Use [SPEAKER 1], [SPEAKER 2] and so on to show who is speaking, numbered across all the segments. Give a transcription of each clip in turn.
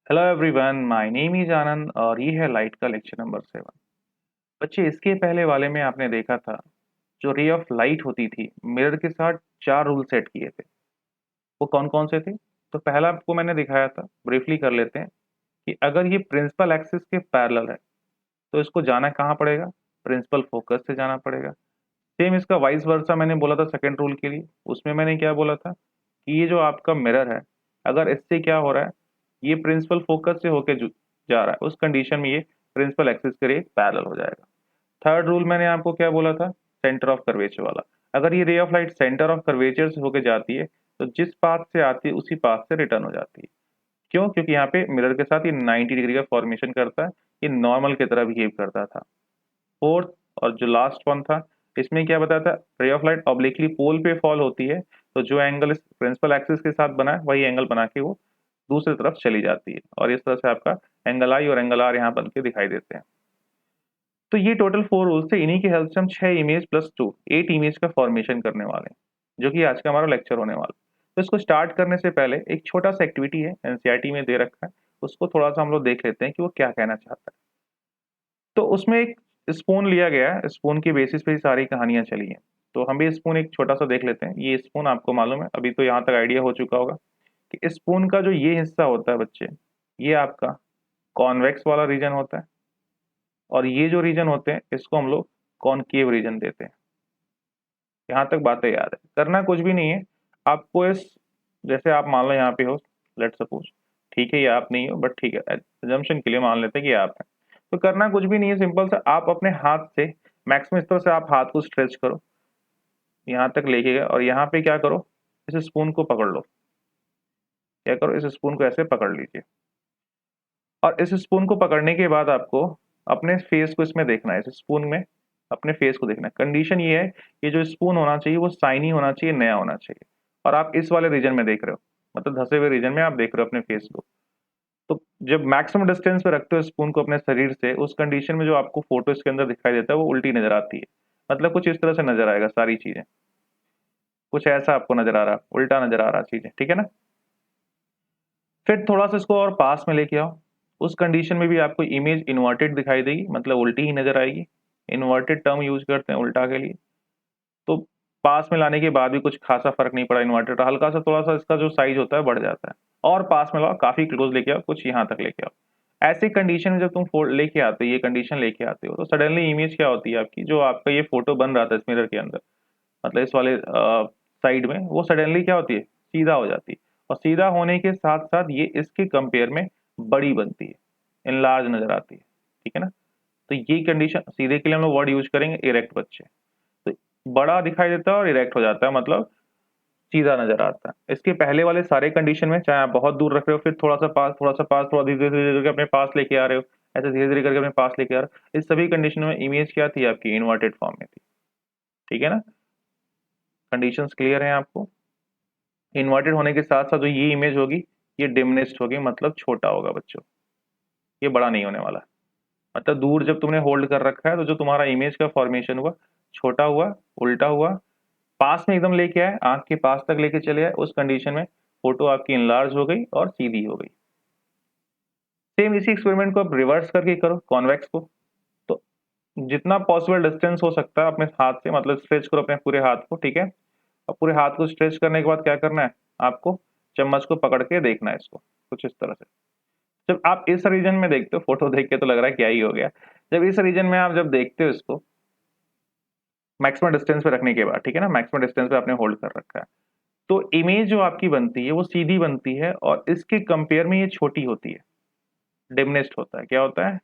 [SPEAKER 1] Hello everyone, my name is Anand और ये है लाइट का लेक्चर नंबर 7। बच्चे, इसके पहले वाले में आपने देखा था जो रे ऑफ लाइट होती थी मिरर के साथ 4 रूल सेट किए थे। वो कौन कौन से थे? तो पहला आपको मैंने दिखाया था, ब्रीफली कर लेते हैं कि अगर ये प्रिंसिपल एक्सिस के पैरेलल है तो इसको जाना कहाँ पड़ेगा? प्रिंसिपल फोकस से जाना पड़ेगा। सेम इसका वाइस वर्सा मैंने बोला था सेकंड रूल के लिए। उसमें मैंने क्या बोला था कि ये जो आपका मिरर है, अगर इससे क्या हो रहा है, ये प्रिंसिपल फोकस से होके जा रहा है, उस कंडीशन में ये प्रिंसिपल एक्सिस के लिए पैरेलल हो जाएगा। थर्ड रूल मैंने आपको क्या बोला था? सेंटर ऑफ कर्वेचर वाला। अगर ये ray of light centre of curvature से होके जाती है तो जिस पाथ से आती है उसी पाथ से रिटर्न हो जाती है। क्यों? क्योंकि यहाँ पे मिरर के साथ ये 90 डिग्री का फॉर्मेशन करता है, ये नॉर्मल की तरह बिहेव करता था। फोर्थ और जो लास्ट वन था, इसमें क्या बताया था? रे ऑफ लाइट ऑब्लिकली पोल पे फॉल होती है तो जो एंगल इस प्रिंसिपल एक्सिस के साथ बना है वही एंगल बना के वो दूसरी तरफ चली जाती है, और इस तरह से आपका एंगल आई और एंगल आर यहाँ बन के दिखाई देते हैं। तो ये टोटल 4 रूल्स थे। इन्हीं की हेल्प से हम 6 इमेज प्लस 2 8 इमेज का फॉर्मेशन करने वाले हैं, जो कि आज का हमारा लेक्चर होने वाला है। तो इसको स्टार्ट करने से पहले एक छोटा सा एक्टिविटी है, एनसीईआरटी में दे रखा है, उसको थोड़ा सा हम लोग देख लेते हैं कि वो क्या कहना चाहता है। तो उसमें एक स्पून लिया गया है, स्पून के बेसिस पे ही सारी कहानियां चली हैं। तो हम भी स्पून एक छोटा सा देख लेते हैं। ये स्पून आपको मालूम है, अभी तो यहाँ तक आइडिया हो चुका होगा कि स्पून का जो ये हिस्सा होता है बच्चे, ये आपका कॉन्वेक्स वाला रीजन होता है, और ये जो रीजन होते हैं इसको हम लोग कॉनकेव रीजन देते हैं। यहाँ तक बातें याद है? करना कुछ भी नहीं है आपको। इस जैसे आप मान लो यहाँ पे हो, लेट सपोज, ठीक है ये आप नहीं हो बट ठीक है, एजम्पशन के लिए मान लेते हैं कि आप हैं। तो करना कुछ भी नहीं है, सिंपल सा आप अपने हाथ से मैक्सिमम इस तरह से आप हाथ को स्ट्रेच करो, यहाँ तक लेके गए, और यहाँ पे क्या करो, इस स्पून को पकड़ लो। क्या करो, इस स्पून को ऐसे पकड़ लीजिए, और इस स्पून को पकड़ने के बाद आपको अपने फेस को इसमें देखना है, इस स्पून में अपने फेस को देखना है। कंडीशन ये है कि जो स्पून होना चाहिए वो शाइनी होना चाहिए, नया होना चाहिए, और आप इस वाले रीजन में देख रहे हो, मतलब धसे हुए रीजन में आप देख रहे हो अपने फेस को। तो जब मैक्सिमम डिस्टेंस पे रखते हो स्पून को अपने शरीर से, उस कंडीशन में जो आपको फोटो इसके अंदर दिखाई देता है वो उल्टी नजर आती है। मतलब कुछ इस तरह से नजर आएगा सारी चीजें, कुछ ऐसा आपको नजर आ रहा, उल्टा नजर आ रहा चीजें, ठीक है ना। फिर थोड़ा सा इसको और पास में लेके आओ, उस कंडीशन में भी आपको इमेज इन्वर्टेड दिखाई देगी, मतलब उल्टी ही नजर आएगी। इन्वर्टेड टर्म यूज करते हैं उल्टा के लिए। तो पास में लाने के बाद भी कुछ खासा फर्क नहीं पड़ा, इन्वर्टेड हल्का सा थोड़ा सा इसका जो साइज होता है बढ़ जाता है। और पास में लाओ, काफी क्लोज लेके आओ, कुछ यहाँ तक लेके आओ। ऐसी कंडीशन में जब तुम लेके आते हो, ये कंडीशन लेके आते हो, तो सडनली इमेज क्या होती है आपकी, जो आपका ये फोटो बन रहा था इस मिरर के अंदर, मतलब इस वाले साइड में, वो सडनली क्या होती है, सीधा हो जाती है। और सीधा होने के साथ साथ ये इसके कंपेयर में बड़ी बनती है, इनलार्ज नजर आती है, ठीक है ना। तो ये कंडीशन सीधे के लिए हम लोग वर्ड यूज करेंगे इरेक्ट बच्चे। तो बड़ा दिखाई देता है और इरेक्ट हो जाता है, मतलब सीधा नजर आता है। इसके पहले वाले सारे कंडीशन में, चाहे आप बहुत दूर रख रहे हो, फिर थोड़ा सा पास, थोड़ा सा पास, थोड़ा धीरे धीरे करके अपने पास लेके आ रहे हो, ऐसे धीरे धीरे करके अपने पास लेके आ रहे हो, इस सभी कंडीशन में इमेज क्या थी आपकी, इन्वर्टेड फॉर्म में थी, ठीक है ना। कंडीशंस क्लियर हैं आपको? इन्वर्टेड होने के साथ साथ जो ये इमेज होगी, ये डिमिनिश्ड होगी, मतलब छोटा होगा बच्चों, ये बड़ा नहीं होने वाला। मतलब दूर जब तुमने होल्ड कर रखा है तो जो तुम्हारा इमेज का फॉर्मेशन हुआ, छोटा हुआ, उल्टा हुआ, पास में एकदम लेके आए, आंख के पास तक लेके चले आए, उस कंडीशन में फोटो आपकी इनलार्ज हो गई और सीधी हो गई। सेम इसी एक्सपेरिमेंट को आप रिवर्स करके करो कॉन्वेक्स को। तो जितना पॉसिबल डिस्टेंस हो सकता है अपने हाथ से, मतलब स्ट्रेच करो अपने पूरे हाथ को, ठीक है। और पूरे हाथ को स्ट्रेच करने के बाद क्या करना है आपको, चम्मच को पकड़ के देखना है इसको, कुछ इस तरह से। जब आप इस रीजन में देखते हो, फोटो देख के तो लग रहा है क्या ही हो गया, जब इस रीजन में आप जब देखते हो इसको मैक्सिमम डिस्टेंस पे रखने के बाद, ठीक है ना, मैक्सिमम डिस्टेंस पे आपने होल्ड कर रखा है, तो इमेज जो आपकी बनती है वो सीधी बनती है, और इसके कंपेयर में ये छोटी होती है, डिमिनिश्ड होता है। क्या होता है?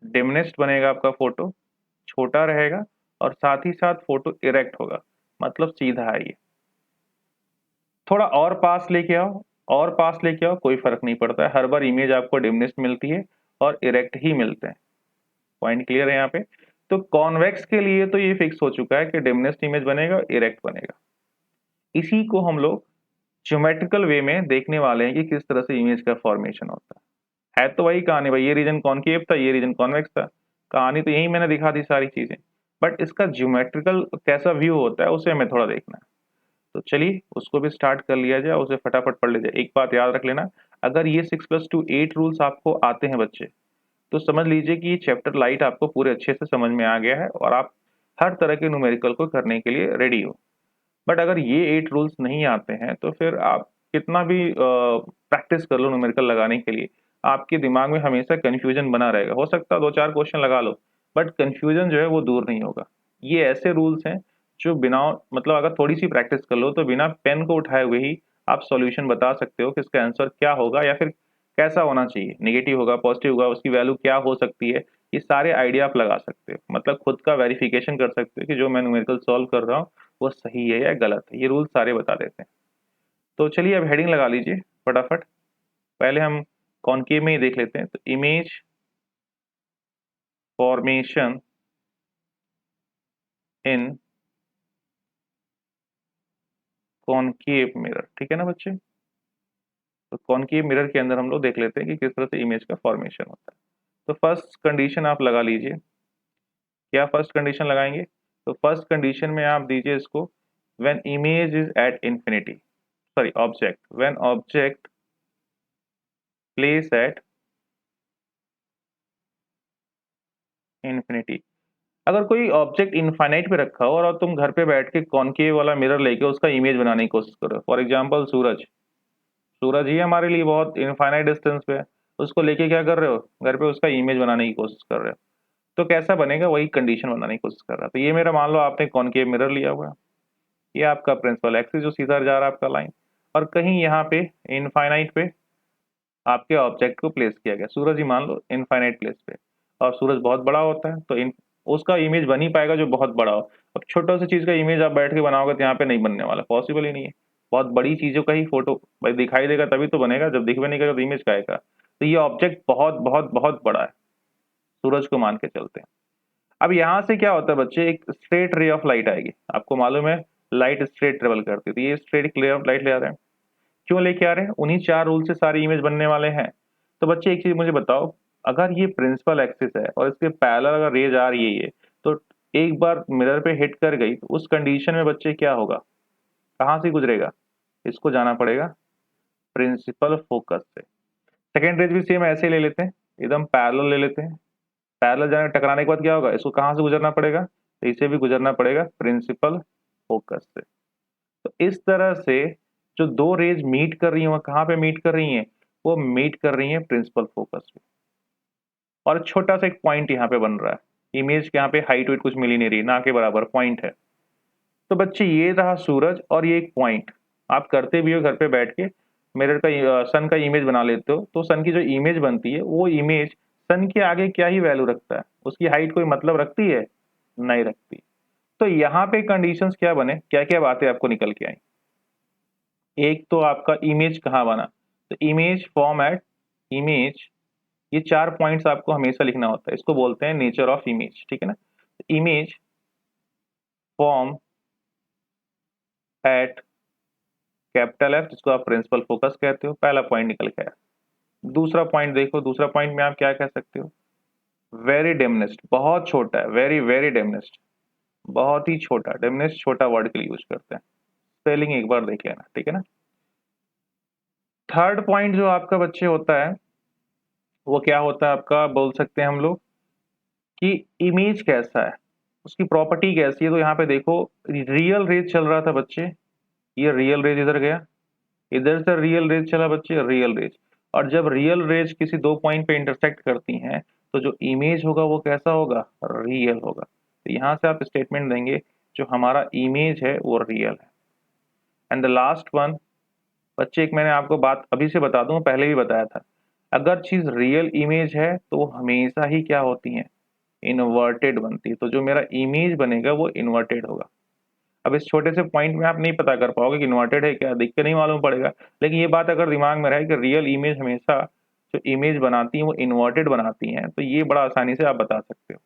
[SPEAKER 1] डिमिनिश्ड बनेगा आपका फोटो, छोटा रहेगा, और साथ ही साथ फोटो इरेक्ट होगा, मतलब सीधा है ये। थोड़ा और पास लेके आओ, और पास लेके आओ, कोई फर्क नहीं पड़ता है, हर बार इमेज आपको डिमिनिश्ड मिलती है और इरेक्ट ही मिलते हैं। पॉइंट क्लियर है यहाँ पे? तो कॉन्वेक्स के लिए तो ये फिक्स हो चुका है कि डिमिनिश्ड इमेज बनेगा, इरेक्ट बनेगा। इसी को हम लोग ज्योमेट्रिकल वे में देखने वाले हैं कि किस तरह से इमेज का फॉर्मेशन होता है तो वही कहानी भाई, ये रीजन कॉनकेव था, ये रीजन कॉन्वेक्स था, कहानी तो यही मैंने दिखा दी सारी चीजें। बट इसका ज्योमेट्रिकल कैसा व्यू होता है उसे हमें थोड़ा देखना है। तो चलिए उसको भी स्टार्ट कर लिया जाए, उसे फटाफट पढ़ लीजिए। एक बात याद रख लेना, अगर ये 6+2 8 रूल्स आपको आते हैं बच्चे, तो समझ लीजिए कि ये चैप्टर लाइट आपको पूरे अच्छे से समझ में आ गया है और आप हर तरह के न्यूमेरिकल को करने के लिए रेडी हो। बट अगर ये 8 रूल्स नहीं आते हैं तो फिर आप कितना भी प्रैक्टिस कर लो न्यूमेरिकल लगाने के लिए, आपके दिमाग में हमेशा कन्फ्यूजन बना रहेगा। हो सकता है 2-4 क्वेश्चन लगा लो, बट कन्फ्यूजन जो है वो दूर नहीं होगा। ये ऐसे रूल्स हैं जो बिना मतलब अगर थोड़ी-सी प्रैक्टिस कर लो तो बिना पेन को उठाए हुए ही आप सॉल्यूशन बता सकते हो कि इसका आंसर क्या होगा या फिर कैसा होना चाहिए, नेगेटिव होगा, पॉजिटिव होगा, उसकी वैल्यू क्या हो सकती है। ये सारे आइडिया आप लगा सकते हो, मतलब खुद का वेरिफिकेशन कर सकते हो कि जो मैं न्यूमेरिकल सॉल्व कर रहा हूँ वो सही है या गलत है। ये रूल्स सारे बता देते हैं। तो चलिए अब हेडिंग लगा लीजिए फटाफट। पहले हम कॉनकेव में ही देख लेते हैं। तो इमेज फॉर्मेशन इन कॉनकेव मिरर, ठीक है ना बच्चे। तो कॉनकेव मिरर के अंदर हम लोग देख लेते हैं कि किस तरह से इमेज का फॉर्मेशन होता है। तो फर्स्ट कंडीशन आप लगा लीजिए। क्या फर्स्ट कंडीशन लगाएंगे? तो फर्स्ट कंडीशन में आप दीजिए इसको, when image is at infinity, sorry object, when object place at infinity. अगर कोई ऑब्जेक्ट इनफाइनाइट पे रखा हो और तुम घर पे बैठ के कॉनकेव वाला मिरर लेके उसका इमेज बनाने की कोशिश करो, फॉर एग्जांपल सूरज, सूरज ही हमारे लिए बहुत इनफाइनाइट डिस्टेंस पे है, उसको लेके क्या कर रहे हो, घर पे उसका इमेज बनाने की कोशिश कर रहे हो, तो कैसा बनेगा? वही कंडीशन बनाने की कोशिश कर रहा है। तो ये मेरा मान लो आपने कॉनकेव मिरर लिया हुआ है, ये आपका प्रिंसिपल एक्सिस जो सीधा जा रहा है आपका लाइन, और कहीं यहाँ पे इनफाइनाइट पे आपके ऑब्जेक्ट को प्लेस किया गया, सूरज ही मान लो इनफाइनाइट प्लेस पे, और सूरज बहुत बड़ा होता है तो इन उसका इमेज बन ही पाएगा जो बहुत बड़ा हो। अब छोटा सी चीज का इमेज आप बैठ के बनाओगे तो यहाँ पे नहीं बनने वाला, पॉसिबल ही नहीं है। बहुत बड़ी चीजों का ही फोटो भाई दिखाई देगा तभी तो बनेगा, जब दिख भी नहीं करेगा तो इमेज का आएगा। तो ये ऑब्जेक्ट बहुत बहुत बहुत बड़ा है, सूरज को मान के चलते हैं। अब यहाँ से क्या होता है बच्चे, एक स्ट्रेट रे ऑफ लाइट आएगी, आपको मालूम है लाइट स्ट्रेट ट्रेवल करती है, तो ये स्ट्रेट रे ऑफ लाइट ले आ रहे हैं। क्यों लेके आ रहे हैं? उन्हीं 4 रूल से सारी इमेज बनने वाले हैं। तो बच्चे एक चीज मुझे बताओ, अगर ये प्रिंसिपल एक्सिस है और इसके पैरेलल अगर रेज आ रही है ये, तो एक बार मिरर पे हिट कर गई तो उस कंडीशन में बच्चे क्या होगा, कहाँ से गुजरेगा? इसको जाना पड़ेगा प्रिंसिपल फोकस से। सेकेंड रेज भी सेम ऐसे ही ले लेते हैं, एकदम पैरेलल ले लेते हैं। पैरेलल जाने टकराने के बाद क्या होगा, इसको कहाँ से गुजरना पड़ेगा? तो इसे भी गुजरना पड़ेगा प्रिंसिपल फोकस से। तो इस तरह से जो दो रेज मीट कर रही हैं, वो कहाँ पे मीट कर रही हैं? वो मीट कर रही हैं प्रिंसिपल फोकस पे। और छोटा सा एक पॉइंट यहाँ पे बन रहा है, इमेज के यहाँ पे हाइट वेट कुछ मिल ही नहीं रही, ना के बराबर पॉइंट है। तो बच्चे ये रहा सूरज और ये एक पॉइंट, आप करते भी हो घर पे बैठ के, मिरर का सन का इमेज बना लेते हो, तो सन की जो इमेज बनती है वो इमेज सन के आगे क्या ही वैल्यू रखता है, उसकी हाइट कोई मतलब रखती है? नहीं रखती। तो यहाँ पे कंडीशंस क्या बने, क्या क्या बातें आपको निकल के आई? एक तो आपका इमेज कहाँ बना, तो इमेज फॉर्म एट इमेज, ये 4 पॉइंट्स आपको हमेशा लिखना होता है, इसको बोलते हैं नेचर ऑफ इमेज, ठीक है ना। Image form at capital F, जिसको आप प्रिंसिपल फोकस कहते हो, पहला पॉइंट निकल के आया। दूसरा पॉइंट देखो, दूसरा पॉइंट में आप क्या कह सकते हो? वेरी डिमनेस्ट, बहुत छोटा है, वेरी वेरी डिमनेस्ट, बहुत ही छोटा, डिमनेस्ट छोटा वर्ड के लिए यूज करते हैं। स्पेलिंग एक बार देख लेना, ठीक है ना। थर्ड पॉइंट जो आपका बच्चे होता है वो क्या होता है आपका, बोल सकते हैं हम लोग कि इमेज कैसा है, उसकी प्रॉपर्टी कैसी है। तो यहाँ पे देखो रियल रेज चल रहा था बच्चे, ये रियल रेज इधर गया, इधर से रियल रेज चला बच्चे, रियल रेज, और जब रियल रेज किसी दो पॉइंट पे इंटरसेक्ट करती हैं तो जो इमेज होगा वो कैसा होगा, रियल होगा। तो यहाँ से आप स्टेटमेंट देंगे जो हमारा इमेज है वो रियल है। एंड द लास्ट वन बच्चे, एक मैंने आपको बात अभी से बता दूं, पहले भी बताया था, अगर चीज रियल इमेज है तो हमेशा ही क्या होती है, इन्वर्टेड बनती है। तो जो मेरा इमेज बनेगा वो इन्वर्टेड होगा। अब इस छोटे से पॉइंट में आप नहीं पता कर पाओगे कि इन्वर्टेड है क्या, देख के नहीं मालूम पड़ेगा, लेकिन ये बात अगर दिमाग में रहे कि रियल इमेज हमेशा जो इमेज बनाती है वो इन्वर्टेड बनाती हैं, तो ये बड़ा आसानी से आप बता सकते हो।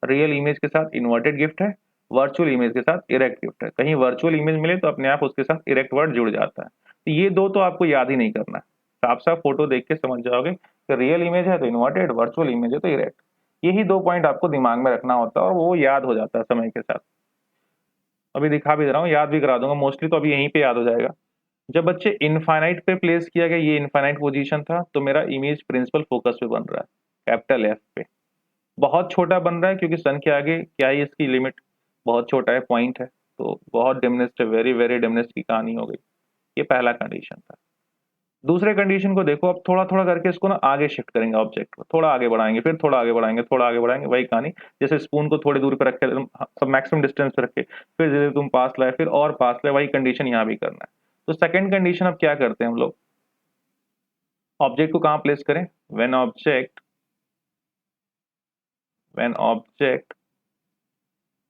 [SPEAKER 1] रियल इमेज के साथ इन्वर्टेड गिफ्ट है, वर्चुअल इमेज के साथ इरेक्ट गिफ्ट है। कहीं वर्चुअल इमेज मिले तो अपने आप उसके साथ इरेक्ट वर्ड जुड़ जाता है। तो ये दो तो आपको याद ही नहीं करना है, साफ साफ फोटो देख के समझ जाओगे कि रियल इमेज है तो इन्वर्टेड, वर्चुअल इमेज है तो इरेक्ट। यही 2 पॉइंट आपको दिमाग में रखना होता है और वो याद हो जाता है समय के साथ। अभी दिखा भी दे रहा हूँ, याद भी करा दूंगा, मोस्टली तो अभी यहीं पे याद हो जाएगा। जब बच्चे इनफाइनाइट पे प्लेस किया गया, ये इनफाइनाइट पोजीशन था, तो मेरा इमेज प्रिंसिपल फोकस पे बन रहा है, कैपिटल एफ पे। बहुत छोटा बन रहा है क्योंकि सन के आगे क्या है, इसकी लिमिट बहुत छोटा है, पॉइंट है, तो बहुत डिमिनिस्ड है, वेरी वेरी डिमिनिस्ड की कहानी हो गई। ये पहला कंडीशन था। दूसरे कंडीशन को देखो, अब थोड़ा थोड़ा करके इसको ना आगे शिफ्ट करेंगे, ऑब्जेक्ट को थोड़ा आगे बढ़ाएंगे, फिर थोड़ा आगे बढ़ाएंगे, थोड़ा आगे बढ़ाएंगे, वही कहानी। जैसे स्पून को थोड़ी दूर पे रखे, सब मैक्सिमम डिस्टेंस पे रखे, फिर जैसे तुम पास लाए, फिर और पास लाए, वही कंडीशन यहाँ भी करना है। तो सेकंड कंडीशन अब क्या करते हैं हम लोग, ऑब्जेक्ट को कहाँ प्लेस करें, when object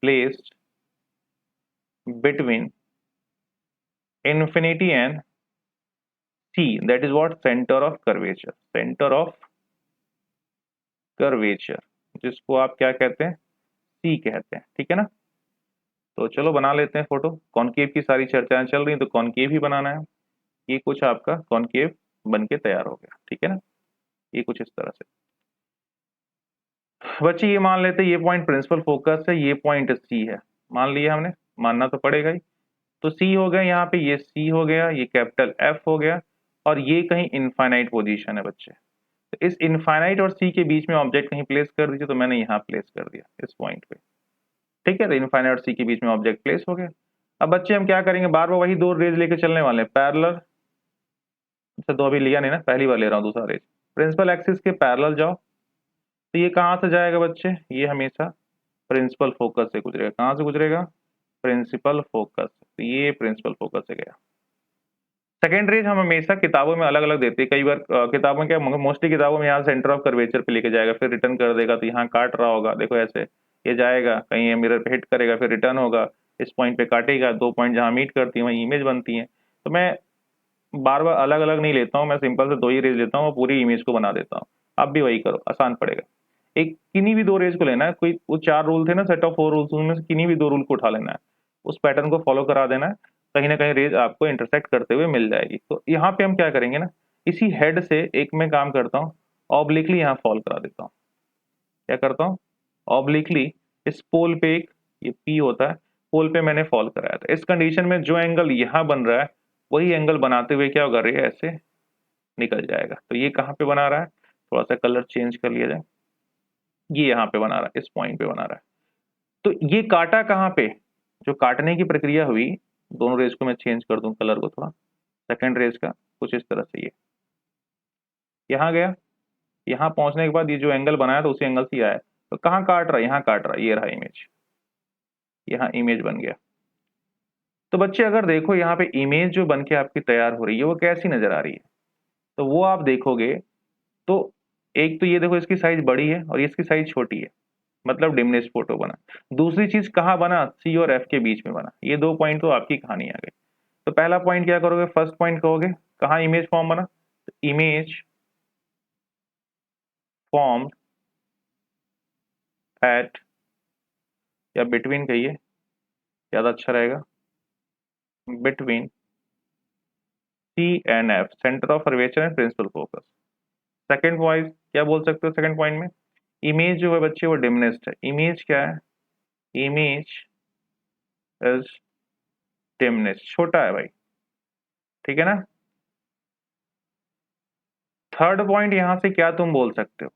[SPEAKER 1] placed between infinity and C, that is what, center of curvature, जिसको आप क्या कहते हैं, C कहते हैं, ठीक है ना। तो चलो बना लेते हैं फोटो। कॉनकेव की सारी चर्चाएं चल रही, तो कॉनकेव ही बनाना है। ये कुछ आपका कॉनकेव बन के तैयार हो गया, ठीक है ना। ये कुछ इस तरह से। बच्चे ये मान लेते हैं ये पॉइंट प्रिंसिपल फोकस है, ये पॉइंट सी है, मान लिया हमने, मानना तो पड़ेगा ही। तो सी हो गया यहाँ पे, ये सी हो गया, ये कैपिटल एफ हो गया, और ये कहीं इनफाइनाइट पोजीशन है बच्चे। तो इस इनफाइनाइट और सी के बीच में ऑब्जेक्ट कहीं प्लेस कर दीजिए, तो मैंने यहाँ प्लेस कर दिया इस पॉइंट पे, ठीक है। तो इनफाइनाइट और सी के बीच में ऑब्जेक्ट प्लेस हो गया। अब बच्चे हम क्या करेंगे, बार बार वही दो रेज लेके चलने वाले हैं, पैरेलल। अच्छा, दो अभी लिया नहीं ना, पहली बार ले रहा हूँ दूसरा रेज। प्रिंसिपल एक्सिस के पैरेलल जाओ, तो ये कहाँ से जाएगा बच्चे, ये हमेशा प्रिंसिपल फोकस से गुजरेगा। कहाँ से गुजरेगा, प्रिंसिपल फोकस, तो ये प्रिंसिपल फोकस से गया। सेकेंड रेज हम हमेशा किताबों में अलग अलग देते हैं, कई बार किताबों क्या, मोस्टली किताबों में यहाँ सेंटर ऑफ कर्वेचर पे लेके जाएगा, फिर रिटर्न कर देगा, तो यहाँ काट रहा होगा, देखो ऐसे ये जाएगा, कहीं ये मिरर पे हिट करेगा, फिर रिटर्न होगा, इस पॉइंट पे काटेगा, दो पॉइंट जहाँ मीट करती है वहीं इमेज बनती है। तो मैं बार बार अलग अलग नहीं लेता हूँ, मैं सिंपल से दो ही रेज लेता हूँ और पूरी इमेज को बना देता हूँ। आप भी वही करो, आसान पड़ेगा। एक किन्हीं भी दो रेज को लेना है, कोई वो चार रूल थे ना, सेट ऑफ फोर रूल्स, उनमें से किन्हीं भी दो रूल को उठा लेना है, उस पैटर्न को फॉलो करा देना है, कहीं ना कहीं रेज आपको इंटरसेक्ट करते हुए मिल जाएगी। तो यहाँ पे हम क्या करेंगे ना, इसी हेड से एक मैं काम करता हूँ, ऑब्लिकली यहाँ फॉल करा देता हूँ। क्या करता हूँ, ऑब्लिकली इस पोल पे एक, ये पी होता है, पोल पे मैंने फॉल कराया था। इस कंडीशन में जो एंगल यहाँ बन रहा है, वही एंगल बनाते हुए क्या होगा, रे ऐसे निकल जाएगा। तो ये कहाँ पे बना रहा है, थोड़ा सा कलर चेंज कर लिया जाए, ये यहाँ पे बना रहा है, इस पॉइंट पे बना रहा है। तो ये काटा कहाँ पे, जो काटने की प्रक्रिया हुई, दोनों रेज को मैं चेंज कर दूं कलर को थोड़ा, सेकंड रेज का कुछ इस तरह से, ये यहाँ गया, यहाँ पहुंचने के बाद ये जो एंगल बनाया था उसी एंगल से आया, तो कहाँ काट रहा है, यहाँ काट रहा है, ये रहा इमेज, यहाँ इमेज बन गया। तो बच्चे अगर देखो यहाँ पे इमेज जो बन के आपकी तैयार हो रही है वो कैसी नजर आ रही है, तो वो आप देखोगे तो एक तो ये देखो इसकी साइज बड़ी है और इसकी साइज छोटी है, मतलब डिमिनिश फोटो बना। दूसरी चीज कहाँ बना, सी और एफ के बीच में बना। ये दो पॉइंट तो आपकी कहानी आ गई। तो पहला पॉइंट क्या करोगे, फर्स्ट पॉइंट कहोगे कहाँ इमेज फॉर्म बना, इमेज फॉर्म एट, या बिटवीन कहिए, ज्यादा अच्छा रहेगा, between C and F, centre of curvature and principal focus. Second point क्या बोल सकते हो, सेकंड पॉइंट में इमेज जो है बच्चे वो डिमिनिस्ड है। इमेज क्या है, इमेज इज डिमिनिस्ड, छोटा है भाई, ठीक है ना। थर्ड पॉइंट यहां से क्या तुम बोल सकते हो,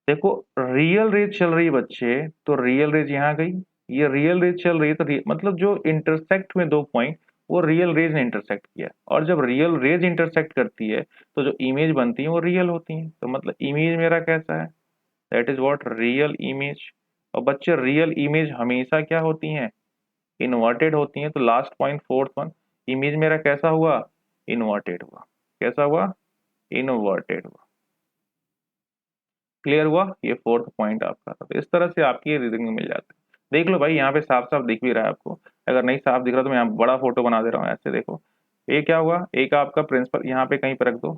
[SPEAKER 1] देखो रियल रेज चल रही है बच्चे, तो रियल रेज यहाँ गई, ये रियल रेज चल रही है, तो मतलब जो इंटरसेक्ट में दो पॉइंट, वो रियल रेज ने इंटरसेक्ट किया, और जब रियल रेज इंटरसेक्ट करती है तो जो इमेज बनती है वो रियल होती है। तो मतलब इमेज मेरा कैसा है, that is what, real image. और बच्चे रियल इमेज हमेशा क्या होती हैं, इन्वर्टेड होती हैं। तो last point fourth one, image मेरा कैसा हुआ, इन्वर्टेड हुआ। कैसा हुआ, इन्वर्टेड हुआ। क्लियर हुआ, ये फोर्थ पॉइंट आपका था। तो इस तरह से आपकी रीडिंग मिल जाती है। देख लो भाई, यहाँ पे साफ साफ दिख भी रहा है आपको, अगर नहीं साफ दिख रहा तो मैं यहाँ बड़ा फोटो बना दे रहा हूँ, ऐसे देखो। ये क्या हुआ, एक आपका प्रिंसिपल यहाँ पे कहीं पे रख दो,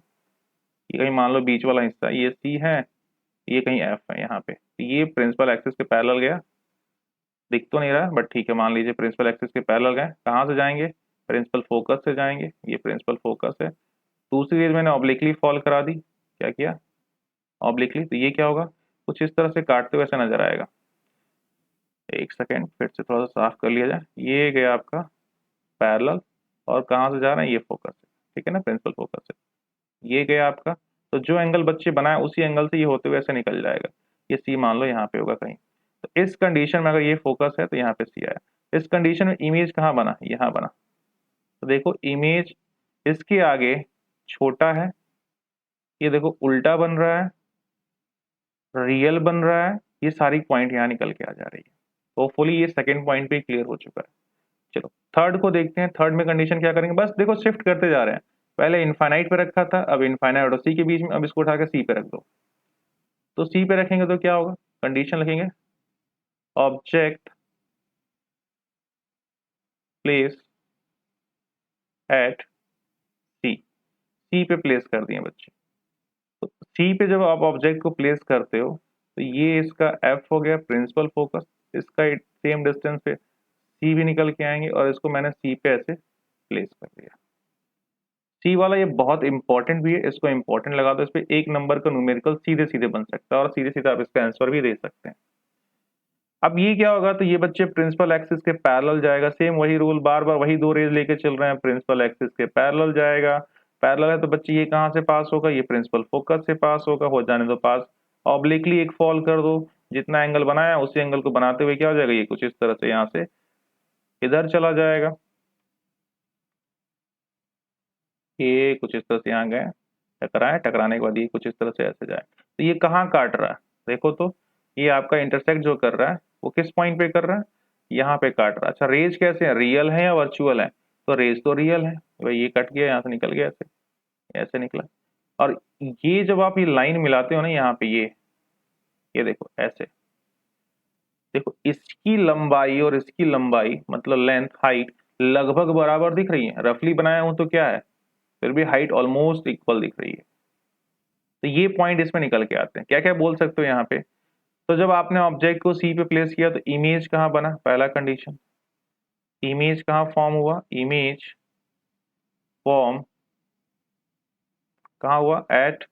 [SPEAKER 1] ये कहीं मान लो बीच वाला हिस्सा ये सी है, ये कहीं एफ है यहाँ पे, ये प्रिंसिपल एक्सिस के पैरेलल गया, दिख तो नहीं रहा बट ठीक है, मान लीजिए प्रिंसिपल एक्सिस के पैरेलल गए। कहाँ से जाएंगे, प्रिंसिपल फोकस से जाएंगे, ये प्रिंसिपल फोकस है। दूसरी चीज मैंने ऑब्लिकली फॉल करा दी, क्या किया, ऑब्लिकली, तो ये क्या होगा, कुछ इस तरह से काटते हुए ऐसा नजर आएगा। एक सेकेंड, फिर से थोड़ा सा साफ कर लिया जाए। ये गया आपका पैरेलल, और कहाँ से जा रहे हैं, ये फोकस से, ठीक है ना, प्रिंसिपल फोकस से। ये गया आपका, तो जो एंगल बच्चे बनाए उसी एंगल से ये होते हुए ऐसे निकल जाएगा। ये सी मान लो यहाँ पे होगा कहीं। तो इस कंडीशन में अगर ये फोकस है तो यहाँ पे सी आया। इस कंडीशन में इमेज कहाँ बना, यहाँ बना। तो देखो इमेज इसके आगे छोटा है, ये देखो उल्टा बन रहा है, रियल बन रहा है, ये सारी पॉइंट यहाँ निकल के आ जा रही है। होपफुली ये सेकंड पॉइंट पे क्लियर हो चुका है। चलो थर्ड को देखते हैं। थर्ड में कंडीशन क्या करेंगे, बस देखो शिफ्ट करते जा रहे हैं। पहले इनफाइनाइट पे रखा था, अब इनफाइनाइट और सी के बीच में, अब इसको उठा के सी पे रख दो। तो सी पे रखेंगे तो क्या होगा, कंडीशन लिखेंगे ऑब्जेक्ट प्लेस एट सी। सी पे प्लेस कर दिए बच्चे। तो सी पे जब आप ऑब्जेक्ट को प्लेस करते हो तो ये इसका एफ हो गया प्रिंसिपल फोकस, इसका सेम डिस्टेंस पे सी भी निकल के आएंगे, और इसको मैंने सी पे ऐसे प्लेस कर दिया। सी वाला ये बहुत इंपॉर्टेंट भी है, इसको इंपॉर्टेंट लगा दो। इस पे एक नंबर का न्यूमेरिकल सीधे सीधे बन सकता है, और सीधे सीधे आप इसका आंसर भी दे सकते हैं। अब ये क्या होगा, तो ये बच्चे प्रिंसिपल एक्सिस के पैरेलल जाएगा। सेम वही रूल, बार बार वही दो रेज लेके चल रहे हैं, प्रिंसिपल एक्सिस के पैरेलल जाएगा। पैरेलल है तो बच्चे ये कहाँ से पास होगा, ये प्रिंसिपल फोकस से पास होगा। हो जाने दो पास। ऑब्लिकली एक फॉल कर दो, जितना एंगल बनाया उसी एंगल को बनाते हुए क्या हो जाएगा, ये कुछ इस तरह से यहाँ से इधर चला जाएगा। ये कुछ इस तरह से यहाँ गए, टकराए, टकराने के बाद ये कुछ इस तरह से ऐसे जाए। तो ये कहाँ काट रहा है, देखो तो ये आपका इंटरसेक्ट जो कर रहा है वो किस पॉइंट पे कर रहा है, यहाँ पे काट रहा है। अच्छा रेज कैसे है, रियल है या वर्चुअल है, तो रेज तो रियल है भाई, ये कट गया यहाँ से निकल गया, ऐसे ऐसे निकला। और ये जब आप ये लाइन मिलाते हो ना यहाँ पे, ये देखो ऐसे, देखो इसकी लंबाई और इसकी लंबाई मतलब लेंथ हाइट लगभग बराबर दिख रही है। रफली बनाया हूं तो क्या है, फिर भी हाइट ऑलमोस्ट इक्वल दिख रही है। तो ये पॉइंट इसमें निकल के आते हैं। क्या क्या बोल सकते हो यहाँ पे, तो जब आपने ऑब्जेक्ट को सी पे प्लेस किया तो इमेज कहाँ बना, पहला कंडीशन, इमेज कहाँ फॉर्म हुआ, इमेज फॉर्म कहाँ हुआ, at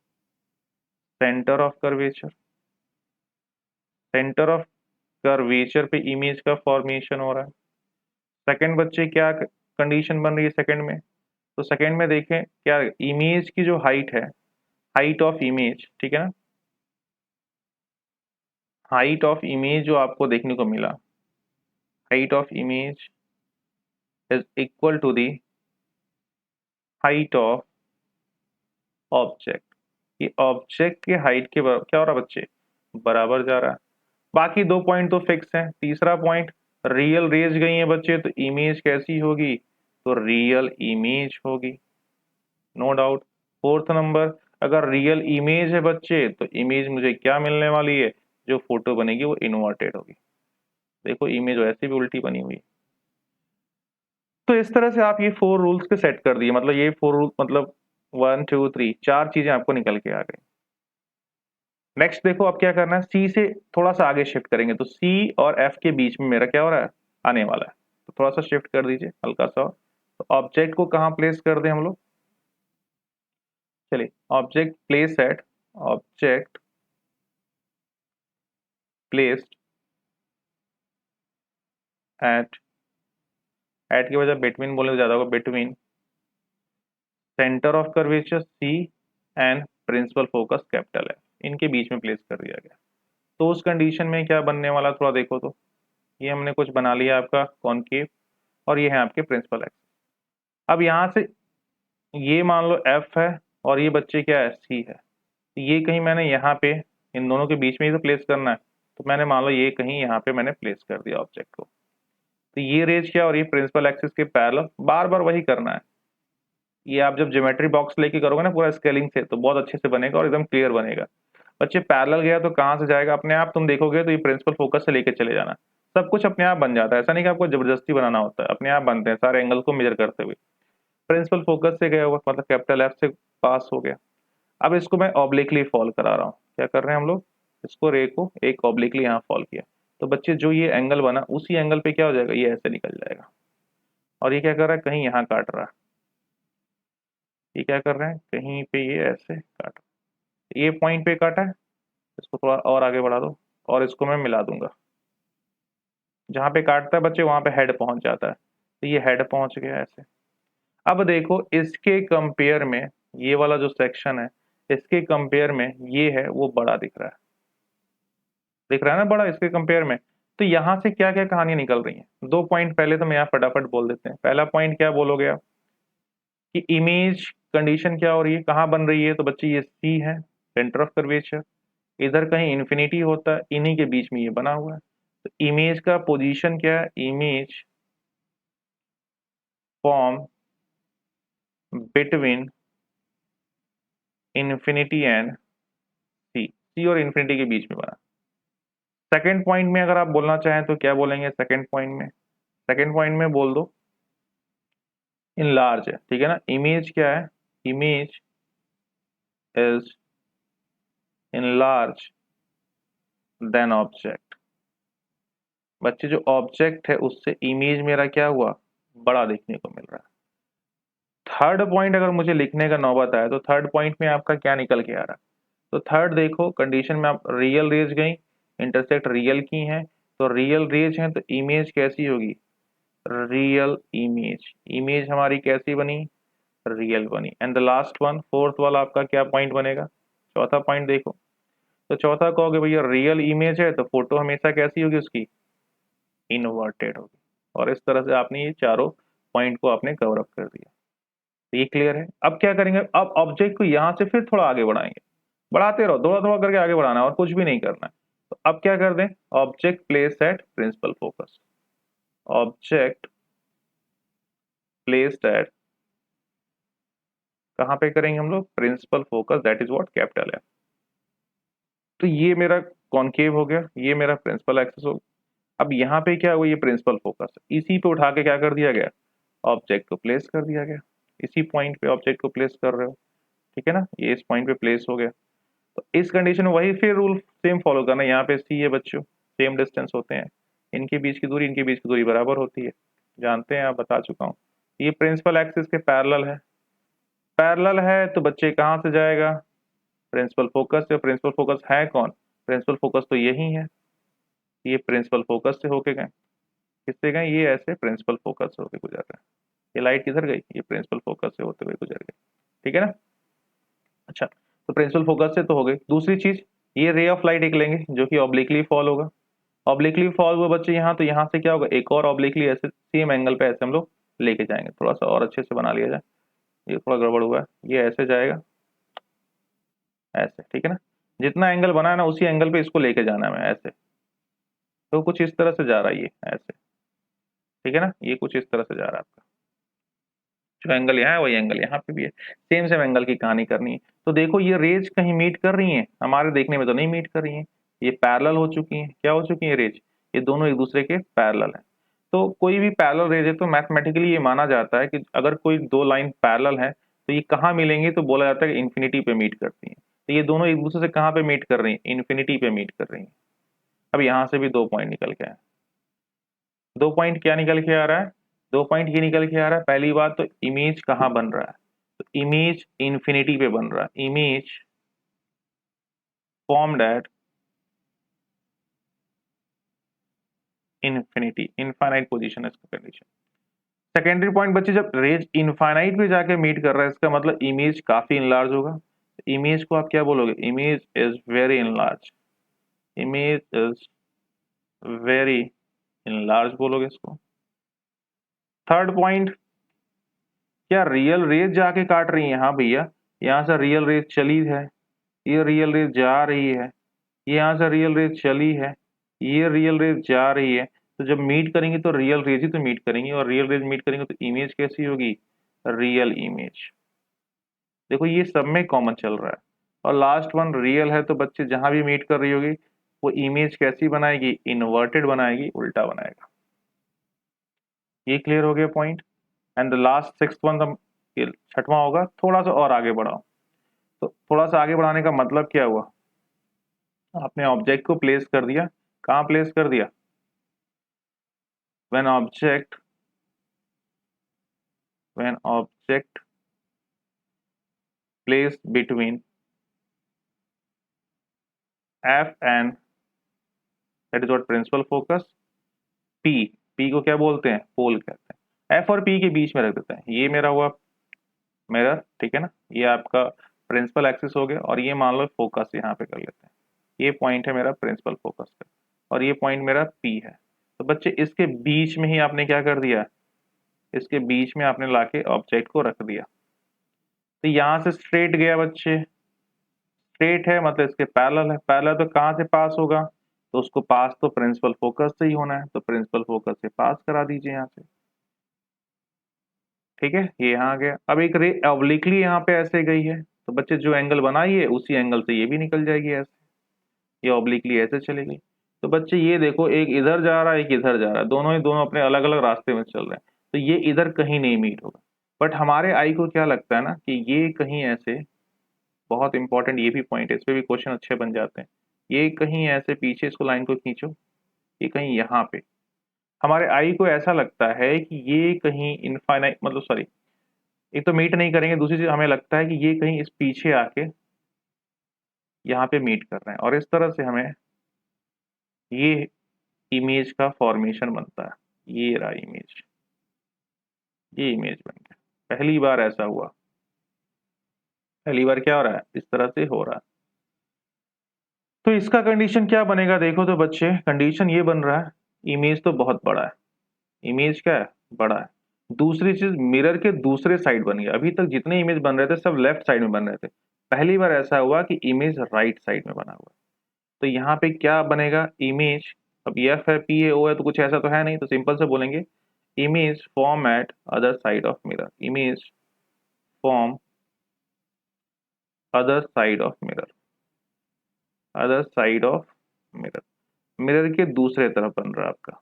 [SPEAKER 1] centre of curvature. Centre of curvature पे इमेज का फॉर्मेशन हो रहा है। सेकंड बच्चे क्या कंडीशन बन रही है सेकंड में, तो सेकंड में देखें क्या, इमेज की जो हाइट है, हाइट ऑफ इमेज, ठीक है ना, हाइट ऑफ इमेज जो आपको देखने को मिला, height of image is equal to the height of object. ये ऑब्जेक्ट के हाइट के क्या हो रहा है बच्चे, बराबर जा रहा है। बाकी दो पॉइंट तो फिक्स हैं। तीसरा पॉइंट, रियल रेज गई है बच्चे तो इमेज कैसी होगी, तो रियल इमेज होगी, नो डाउट। फोर्थ नंबर, अगर रियल इमेज है बच्चे तो इमेज मुझे क्या मिलने वाली है, जो फोटो बनेगी वो इन्वर्टेड होगी। देखो इमेज वैसे भी उल्टी बनी हुई है। तो इस तरह से आप ये फोर रूल्स के सेट कर दिए, मतलब ये फोर रूल्स मतलब 1 2 3 चार चीजें आपको निकल के आ गई। नेक्स्ट देखो अब क्या करना है, सी से थोड़ा सा आगे शिफ्ट करेंगे। तो सी और एफ के बीच में मेरा क्या हो रहा है, आने वाला है। तो थोड़ा सा शिफ्ट कर दीजिए हल्का सा। तो ऑब्जेक्ट को कहाँ प्लेस कर दें हम लोग, चलिए object place at, object placed at, at की वजह बिटवीन बोलने से ज्यादा होगा, between centre of curvature C and principal focus capital है, इनके बीच में प्लेस कर दिया गया। तो उस कंडीशन में क्या बनने वाला, थोड़ा देखो तो ये हमने कुछ बना लिया आपका कॉनकेव, और ये है आपके प्रिंसिपल एक्स। अब यहाँ से ये मान लो एफ है और ये बच्चे क्या है, सी है। तो ये कहीं मैंने यहाँ पे इन दोनों के बीच में ही तो प्लेस करना है। तो मैंने मान लो ये कहीं यहाँ पे मैंने प्लेस कर दिया ऑब्जेक्ट को। तो ये रेज क्या, और ये प्रिंसिपल एक्सिस के पैरेलल, बार बार वही करना है। ये आप जब ज्योमेट्री बॉक्स लेके करोगे ना पूरा स्केलिंग से, तो बहुत अच्छे से बनेगा और एकदम क्लियर बनेगा। बच्चे पैरेलल गया तो कहाँ से जाएगा, अपने आप तुम देखोगे तो ये प्रिंसिपल फोकस से लेके चले जाना, सब कुछ अपने आप बन जाता है। ऐसा नहीं कि आपको जबरदस्ती बनाना होता है, अपने आप बनते हैं सारे एंगल को मेजर करते हुए। प्रिंसिपल फोकस से गया हुआ मतलब कैपिटल एफ से पास हो गया। अब इसको मैं ऑब्लिकली फॉल करा रहा हूँ। क्या कर रहे हैं हम लोग, इसको रे को एक ऑब्लिकली यहाँ फॉल किया। तो बच्चे जो ये एंगल बना उसी एंगल पे क्या हो जाएगा, ये ऐसे निकल जाएगा। और ये क्या कर रहा है, कहीं यहाँ काट रहा है। ये क्या कर रहे हैं, कहीं पे ये ऐसे काट, ये पॉइंट पे काटा है, इसको थोड़ा और आगे बढ़ा दो और इसको मैं मिला दूंगा। जहाँ पे काटता है बच्चे वहां पे हेड पहुंच जाता है, तो ये हेड पहुंच गया ऐसे। अब देखो इसके कंपेयर में ये वाला जो सेक्शन है, इसके कंपेयर में ये है वो बड़ा दिख रहा है ना, बड़ा इसके कंपेयर में। तो यहाँ से क्या क्या कहानी निकल रही है, 2 पॉइंट पहले तो मैं यहाँ फटाफट बोल देते हैं। पहला पॉइंट क्या बोलोगे आप कि इमेज कंडीशन क्या हो रही है, कहाँ बन रही है, तो बच्चे ये सी है सेंटर ऑफ कर्वेचर, इधर कहीं इन्फिनिटी होता है, इन्हीं के बीच में ये बना हुआ है। तो इमेज का पोजीशन क्या है, image form between infinity and C, C और इन्फिनिटी के बीच में बना। सेकेंड पॉइंट में अगर आप बोलना चाहें तो क्या बोलेंगे सेकेंड पॉइंट में, सेकेंड पॉइंट में बोल दो इन लार्ज है, ठीक है ना। इमेज क्या है, image is in large than object. बच्चे जो ऑब्जेक्ट है उससे इमेज मेरा क्या हुआ, बड़ा देखने को मिल रहा है। थर्ड पॉइंट अगर मुझे लिखने का नौबत आया तो थर्ड पॉइंट में आपका क्या निकल के आ रहा है, तो थर्ड देखो कंडीशन में आप रियल रेज गई, इंटरसेक्ट रियल की हैं, तो रियल रेज हैं तो इमेज कैसी होगी, रियल इमेज, इमेज हमारी कैसी बनी, रियल बनी। And the last one fourth वाला आपका क्या पॉइंट बनेगा, चौथा पॉइंट देखो, तो चौथा कहोगे भैया रियल इमेज है तो फोटो हमेशा कैसी होगी उसकी, इनवर्टेड होगी। और इस तरह से आपने ये चारों पॉइंट को आपने कवर अप कर दिया। तो ये क्लियर है। अब क्या करेंगे, अब ऑब्जेक्ट को यहां से फिर थोड़ा आगे बढ़ाएंगे, बढ़ाते रहो, थोड़ा थोड़ा करके आगे बढ़ाना है और कुछ भी नहीं करना है। तो अब क्या कर दें, object place at principal focus, object placed at, कहां पे करेंगे हम लोग, principal focus, that is what capital है। तो ये मेरा कॉन्केव हो गया, ये मेरा प्रिंसिपल एक्सिस हो गया। अब यहाँ पे क्या हुआ, ये प्रिंसिपल फोकस है, इसी पे उठा के क्या कर दिया गया, ऑब्जेक्ट को प्लेस कर दिया गया। इसी पॉइंट पे ऑब्जेक्ट को प्लेस कर रहे हो, ठीक है ना, ये इस पॉइंट पे प्लेस हो गया। तो इस कंडीशन में वही फिर रूल सेम फॉलो करना, यहाँ पे सी है बच्चों, सेम डिस्टेंस होते हैं, इनके बीच की दूरी इनके बीच की दूरी बराबर होती है, जानते हैं आप, बता चुका हूँ। ये प्रिंसिपल एक्सिस के पैरेलल है, पैरेलल है तो बच्चे कहाँ से जाएगा, प्रिंसिपल फोकस से। प्रिंसिपल फोकस है कौन, प्रिंसिपल फोकस तो यही है, ये प्रिंसिपल फोकस से होके गए, किससे गए, ये ऐसे प्रिंसिपल फोकस से होके गुजर रहे हैं। ये लाइट किधर गई, ये प्रिंसिपल फोकस से होते हुए गुजर गई, ठीक है ना। अच्छा, तो प्रिंसिपल फोकस से तो हो गई। दूसरी चीज, ये रे ऑफ लाइट एक लेंगे जो कि ऑब्लिकली फॉल होगा, ऑब्लिकली फॉल हुआ बच्चे यहाँ, तो यहाँ से क्या होगा, एक और ऑब्लिकली ऐसे सेम एंगल पे ऐसे हम लोग लेके जाएंगे, थोड़ा सा और अच्छे से बना लिया जाए, ये थोड़ा गड़बड़ हुआ है, ये ऐसे जाएगा ऐसे, ठीक है ना। जितना एंगल बना है ना उसी एंगल पे इसको लेके जाना है मैं ऐसे, तो कुछ इस तरह से जा रहा है ये ऐसे, ठीक है ना, ये कुछ इस तरह से जा रहा है आपका, जो एंगल यहाँ है वही एंगल यहाँ पे भी है, सेम सेम एंगल की कहानी करनी है। तो देखो ये रेज कहीं मीट कर रही हैं, हमारे देखने में तो नहीं मीट कर रही हैं, ये पैरेलल हो चुकी हैं, क्या हो चुकी हैं रेज, ये दोनों एक दूसरे के पैरेलल हैं। तो कोई भी पैरेलल रेज है तो मैथमेटिकली ये माना जाता है कि अगर कोई दो लाइन पैरेलल है तो ये कहाँ मिलेंगी, तो बोला जाता है कि इन्फिनिटी पे मीट करती हैं। तो ये दोनों एक दूसरे से कहाँ पे मीट कर रही हैं, इन्फिनिटी पे मीट कर रही हैं। अब यहाँ से भी 2 पॉइंट निकल के आए, 2 पॉइंट क्या निकल के आ रहा है, 2 पॉइंट ये निकल के आ रहा है, पहली बात तो इमेज कहाँ बन रहा है, तो इमेज इन्फिनिटी पे बन रहा है, image formed at infinity, infinite position है इसका कंडीशन। सेकेंडरी पॉइंट बच्चे, जब रेंज इनफाइनाइट पे जाके मीट कर रहा है इसका मतलब इमेज काफी इनलार्ज होगा। इमेज को आप क्या बोलोगे, image is very enlarge, image is very enlarge बोलोगे इसको। थर्ड पॉइंट, क्या रियल रेज जाके काट रही है, हाँ भैया, यहाँ से रियल रेज चली है, ये रियल रेज जा रही है, ये यहाँ से रियल रेज चली है, ये रियल रेज जा रही है। तो जब मीट करेंगे तो रियल रेज ही तो मीट करेंगे, और रियल रेज मीट करेंगे तो इमेज कैसी होगी, रियल इमेज। देखो ये सब में कॉमन चल रहा है। और लास्ट वन रियल है तो बच्चे जहां भी मीट कर रही होगी वो इमेज कैसी बनाएगी, इन्वर्टेड बनाएगी, उल्टा बनाएगा। ये क्लियर हो गया point. And the last sixth one, छठवां होगा, थोड़ा सा और आगे बढ़ाओ। तो थोड़ा सा आगे बढ़ाने का मतलब क्या हुआ, आपने ऑब्जेक्ट को प्लेस कर दिया, कहाँ प्लेस कर दिया, when object when object placed between f and that is what principal focus, p, p को क्या बोलते हैं, पोल कहते हैं, एफ और पी के बीच में रख देते हैं, ये मेरा हुआ मिरर, ठीक है ना, ये आपका प्रिंसिपल एक्सिस हो गया, और ये मान लो फोकस यहाँ पे कर लेते हैं, ये पॉइंट है मेरा प्रिंसिपल फोकस पे, और ये पॉइंट मेरा पी है। तो बच्चे इसके बीच में ही आपने क्या कर दिया, इसके बीच में आपने लाके ऑब्जेक्ट को रख दिया। तो यहाँ से स्ट्रेट गया बच्चे, स्ट्रेट है मतलब इसके पैरेलल है, पैरेलल तो कहाँ से पास होगा, तो उसको पास तो प्रिंसिपल फोकस से ही होना है, तो प्रिंसिपल फोकस से पास करा दीजिए यहाँ से, ठीक है, ये यहाँ आ गया। अब एक रे ऑब्लिकली यहाँ पे ऐसे गई है, तो बच्चे जो एंगल बनाई है उसी एंगल से ये भी निकल जाएगी ऐसे, ये ऑब्लिकली ऐसे चली गई। तो बच्चे ये देखो, एक इधर जा रहा है, एक इधर जा रहा है, दोनों ही दोनों अपने अलग अलग रास्ते में चल रहे हैं, तो ये इधर कहीं नहीं मीट होगा। बट हमारे आई को क्या लगता है ना कि ये कहीं ऐसे, बहुत इंपॉर्टेंट ये भी पॉइंट है, इस पे भी क्वेश्चन अच्छे बन जाते हैं, ये कहीं ऐसे पीछे इसको लाइन को खींचो, ये कहीं यहाँ पे, हमारे आई को ऐसा लगता है कि ये कहीं इनफाइनाइट, मतलब सॉरी, एक तो मीट नहीं करेंगे, दूसरी चीज हमें लगता है कि ये कहीं इस पीछे आके यहाँ पे मीट कर रहे हैं, और इस तरह से हमें ये इमेज का फॉर्मेशन बनता है। ये रहा इमेज, ये इमेज बन गया, पहली बार ऐसा हुआ, पहली बार क्या हो रहा है, इस तरह से हो रहा है। तो इसका कंडीशन क्या बनेगा, देखो तो बच्चे, कंडीशन ये बन रहा है, इमेज तो बहुत बड़ा है, इमेज क्या है, बड़ा है। दूसरी चीज, मिरर के दूसरे साइड बन गया, अभी तक जितने इमेज बन रहे थे सब लेफ्ट साइड में बन रहे थे, पहली बार ऐसा हुआ कि इमेज राइट साइड में बना हुआ। तो यहाँ पे क्या बनेगा, इमेज, अब एफ है, पी है, ओ है, तो कुछ ऐसा तो है नहीं, तो सिंपल से बोलेंगे image form eight other side of mirror, image form other side of mirror, other side of mirror, mirror के दूसरे तरफ बन रहा है आपका।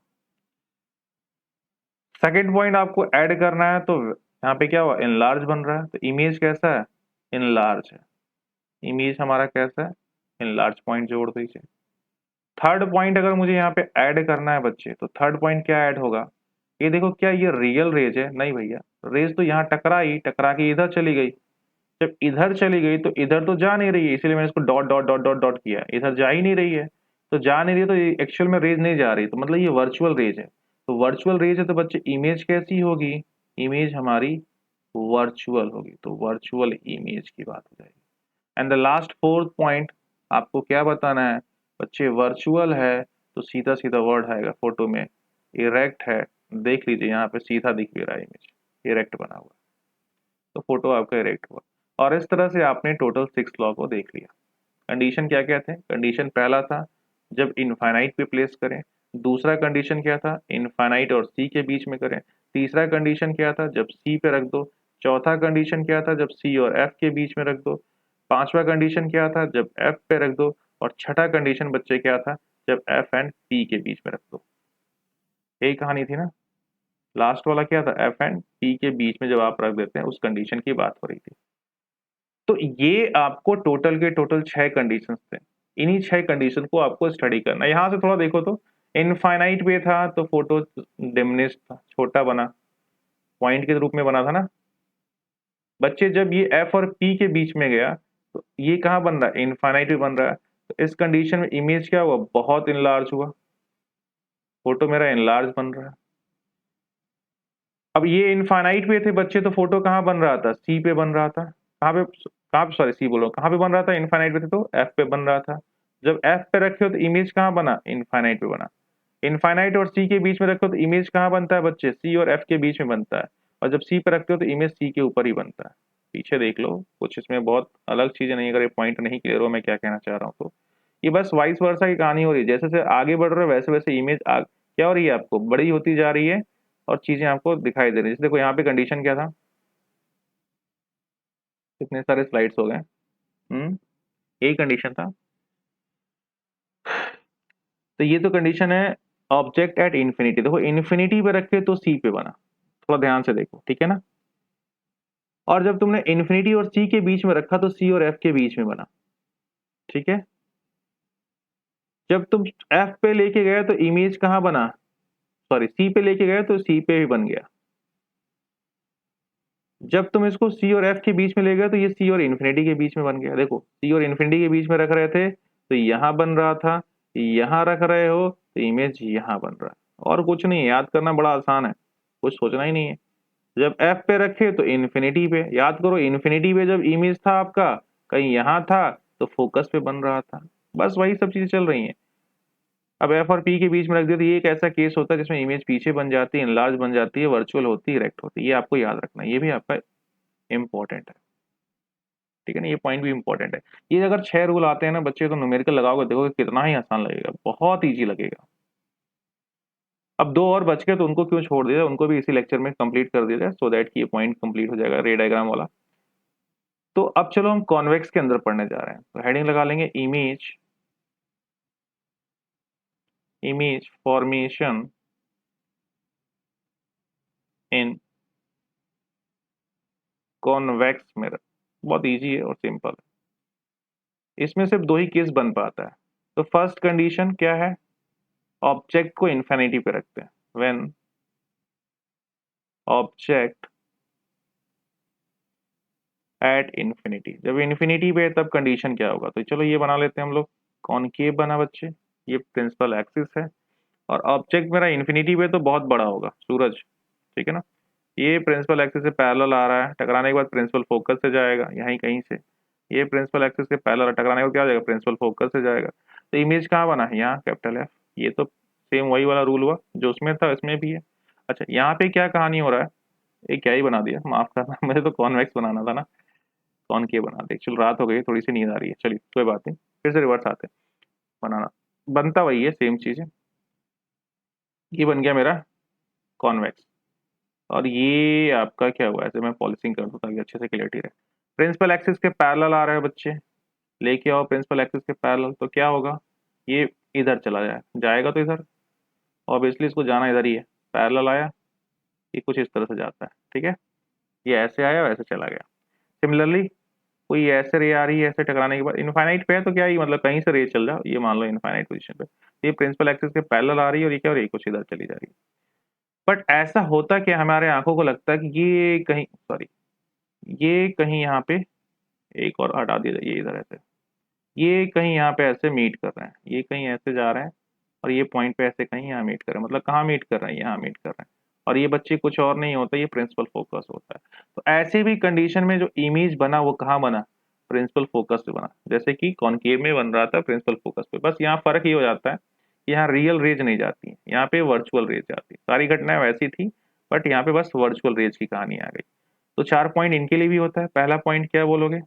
[SPEAKER 1] सेकेंड पॉइंट आपको ऐड करना है, तो यहाँ पे क्या हुआ, इनलार्ज बन रहा है, तो इमेज कैसा है, इनलार्ज है, इमेज हमारा कैसा है, इनलार्ज, पॉइंट जोड़ दीजिए। थर्ड पॉइंट अगर मुझे यहाँ पे ऐड करना है बच्चे, तो थर्ड पॉइंट क्या ऐड होगा, ये देखो, क्या ये रियल रेज है, नहीं भैया, रेज तो यहाँ टकराई, टकरा के इधर चली गई, जब इधर चली गई तो इधर तो जा नहीं रही है, इसलिए मैंने इसको dot dot dot dot dot किया, इधर जा ही नहीं रही है, तो जा नहीं रही है, तो एक्चुअल में रेज नहीं जा रही, तो मतलब ये वर्चुअल रेज है। तो वर्चुअल रेज है तो बच्चे इमेज कैसी होगी, इमेज हमारी वर्चुअल होगी, तो वर्चुअल इमेज की बात हो जाएगी। And the last fourth point आपको क्या बताना है बच्चे, वर्चुअल है तो सीधा सीधा वर्ड आएगा फोटो में, इरेक्ट है, देख लीजिए यहाँ पे सीधा दिख भी रहा है, इमेज इरेक्ट बना हुआ, तो फोटो आपका इरेक्ट हुआ। और इस तरह से आपने टोटल 6 लॉ को देख लिया। कंडीशन क्या क्या थे, कंडीशन पहला था जब इनफाइनाइट पे प्लेस करें, दूसरा कंडीशन क्या था, इनफाइनाइट और सी के बीच में करें, तीसरा कंडीशन क्या था, जब सी पे रख दो, चौथा कंडीशन क्या था, जब सी और एफ के बीच में रख दो, पांचवा कंडीशन क्या था, जब एफ पे रख दो, और छठा कंडीशन बच्चे क्या था, जब एफ एंड पी के बीच में रख दो। यही कहानी थी ना, लास्ट वाला क्या था, एफ एंड पी के बीच में जब आप रख देते हैं, उस कंडीशन की बात हो रही थी। तो ये आपको टोटल के टोटल 6 कंडीशंस थे, इन्हीं 6 कंडीशन को आपको स्टडी करना है। यहां से थोड़ा देखो तो, इनफाइनाइट पे था तो फोटो डिमिनिश था, छोटा बना, पॉइंट के रूप में बना था ना बच्चे, जब ये एफ और पी के बीच में गया तो ये कहाँ बन रहा है, इनफाइनाइट पे बन रहा है, तो इस कंडीशन में इमेज क्या हुआ, बहुत इनलार्ज हुआ, फोटो मेरा इनलार्ज बन रहा है। अब ये इनफाइनाइट पे थे बच्चे, तो फोटो कहाँ बन रहा था, सी पे बन रहा था, कहाँ पे सॉरी सी बोलो, कहाँ पे बन रहा था, इनफाइनाइट पे थे तो एफ पे बन रहा था। जब एफ पे रखे हो तो इमेज कहाँ बना, इनफाइनाइट पे बना। इनफाइनाइट और सी के बीच में रखो तो इमेज कहाँ बनता है बच्चे, सी और एफ के बीच में बनता है, और जब सी पे रखते हो तो इमेज सी के ऊपर ही बनता है। पीछे देख लो, कुछ इसमें बहुत अलग चीजें नहीं, अगर ये पॉइंट नहीं क्लियर हो मैं क्या कहना चाह रहा हूँ तो, ये बस वाइस वर्सा की कहानी हो रही है, जैसे जैसे आगे बढ़ रहे हो वैसे वैसे इमेज क्या हो रही है, आपको बड़ी होती जा रही है, और चीजें आपको दिखाई दे रही है। जैसे देखो यहाँ पे कंडीशन क्या था, कितने सारे स्लाइड्स हो गए, यही कंडीशन था। तो ये तो कंडीशन है ऑब्जेक्ट एट इन्फिनिटी, देखो इन्फिनिटी पे रखे तो सी पे बना, थोड़ा ध्यान से देखो, ठीक है ना। और जब तुमने इन्फिनिटी और सी के बीच में रखा तो सी और एफ के बीच में बना, ठीक है। जब तुम एफ पे लेके गए तो इमेज कहां बना, सॉरी सी पे लेके गए तो सी पे भी बन गया। जब तुम इसको सी और एफ के बीच में ले गए तो ये सी और इन्फिनिटी के बीच में बन गया। देखो सी और इन्फिनिटी के बीच में रख रहे थे तो यहां बन रहा था, यहां रख रहे हो तो इमेज यहां बन रहा है, और कुछ नहीं, याद करना बड़ा आसान है। कुछ सोचना ही नहीं है। जब एफ पे रखे तो इन्फिनिटी पे, याद करो इन्फिनिटी पे जब इमेज था आपका कहीं यहाँ था तो फोकस पे बन रहा था, बस वही सब चीजें चल रही हैं। अब एफ और पी के बीच में रख दिया तो ये एक ऐसा केस होता है जिसमें इमेज पीछे बन जाती है, इनलार्ज बन जाती है, वर्चुअल होती है, इरेक्ट होती है। ये आपको याद रखना है, ये भी आपका इंपॉर्टेंट है, ठीक है ना, ये पॉइंट भी इंपॉर्टेंट है। ये अगर 6 रूल आते हैं ना बच्चे तो न्यूमेरिकल लगाओगे देखोगे कितना ही आसान लगेगा, बहुत ईजी लगेगा। अब 2 और बच गए तो उनको क्यों छोड़ दिया, उनको भी इसी लेक्चर में कंप्लीट कर दिया जाए सो दैट कि ये पॉइंट कंप्लीट हो जाएगा रे डायग्राम वाला। तो अब चलो हम कॉन्वेक्स के अंदर पढ़ने जा रहे हैं, तो हेडिंग लगा लेंगे इमेज, इमेज फॉर्मेशन इन कॉन्वेक्स मिरर। बहुत इजी है और सिंपल है, इसमें सिर्फ 2 ही केस बन पाता है। तो फर्स्ट कंडीशन क्या है, ऑब्जेक्ट को इन्फिनिटी पे रखते हैं, व्हेन ऑब्जेक्ट एट इन्फिनिटी, जब इन्फिनिटी पे है तब कंडीशन क्या होगा। तो चलो ये बना लेते हैं हम लोग, कॉनकेव बना बच्चे, ये प्रिंसिपल एक्सिस है और ऑब्जेक्ट मेरा इन्फिनिटी पे तो बहुत बड़ा होगा, सूरज, ठीक है ना। ये प्रिंसिपल एक्सिस से पैरेलल आ रहा है, टकराने के बाद प्रिंसिपल फोकस से जाएगा यहीं कहीं से, ये प्रिंसिपल एक्सिस के पैरेलल टकराने के बाद क्या हो जाएगा, प्रिंसिपल फोकस से जाएगा। तो इमेज कहाँ बना है, यहाँ कैपिटल एफ। ये तो सेम वही वाला रूल हुआ जो उसमें था इसमें भी है। अच्छा यहाँ पे क्या कहानी हो रहा है, ये क्या ही बना दिया, माफ करना मुझे तो कॉन्वेक्स बनाना था ना, कॉनकेव बना दे। चलो रात हो गई, थोड़ी सी नींद आ रही है, चलिए कोई बात नहीं, फिर से रिवर्स आते हैं। बनाना बनता वही है, सेम चीज है। ये बन गया मेरा कॉन्वेक्स, और ये आपका क्या हुआ, ऐसे मैं पॉलिशिंग कर दूं ताकि अच्छे से क्लियरिटी रहे। प्रिंसिपल एक्सिस के पैरेलल आ रहा है बच्चे, लेके आओ प्रिंसिपल एक्सिस के पैरेलल, तो क्या होगा, ये इधर चला जाएगा तो इधर, ऑब्वियसली इसको जाना इधर ही है, पैरेलल आया, ये कुछ इस तरह से जाता है, ठीक है, ये ऐसे आया वैसे चला गया। सिमिलरली कोई ऐसे रे आ रही है, ऐसे टकराने के बाद इनफाइनाइट पे है तो क्या ही मतलब कहीं से रे चल जाओ, ये मान लो इनफाइनाइट पोजीशन पे, ये प्रिंसिपल एक्सिस के पैरेलल आ रही है और ये क्या हो रही है, कुछ इधर चली जा रही है। बट ऐसा होता कि हमारे आंखों को लगता है कि ये कहीं, सॉरी, ये कहीं यहाँ पे, एक और हटा दिया जाए, ये इधर ऐसे, ये कहीं यहाँ पे ऐसे मीट कर रहे हैं, ये कहीं ऐसे जा रहे हैं और ये पॉइंट पे ऐसे कहीं यहाँ मीट कर रहे हैं, मतलब कहाँ मीट कर रहे हैं, यहाँ मीट कर रहे हैं, और ये बच्चे कुछ और नहीं होता, ये प्रिंसिपल फोकस होता है। तो ऐसे भी कंडीशन में जो इमेज बना वो कहाँ बना, प्रिंसिपल फोकस पे बना, जैसे कि कॉनकेव में बन रहा था प्रिंसिपल फोकस पे। बस यहाँ फर्क ये हो जाता है कि यहाँ रियल रेज नहीं जाती है, यहाँ पे वर्चुअल रेज जाती है, सारी घटनाएं वैसी थी बट यहाँ पे बस वर्चुअल रेज की कहानी आ गई। तो 4 पॉइंट इनके लिए भी होता है। पहला पॉइंट क्या बोलोगे,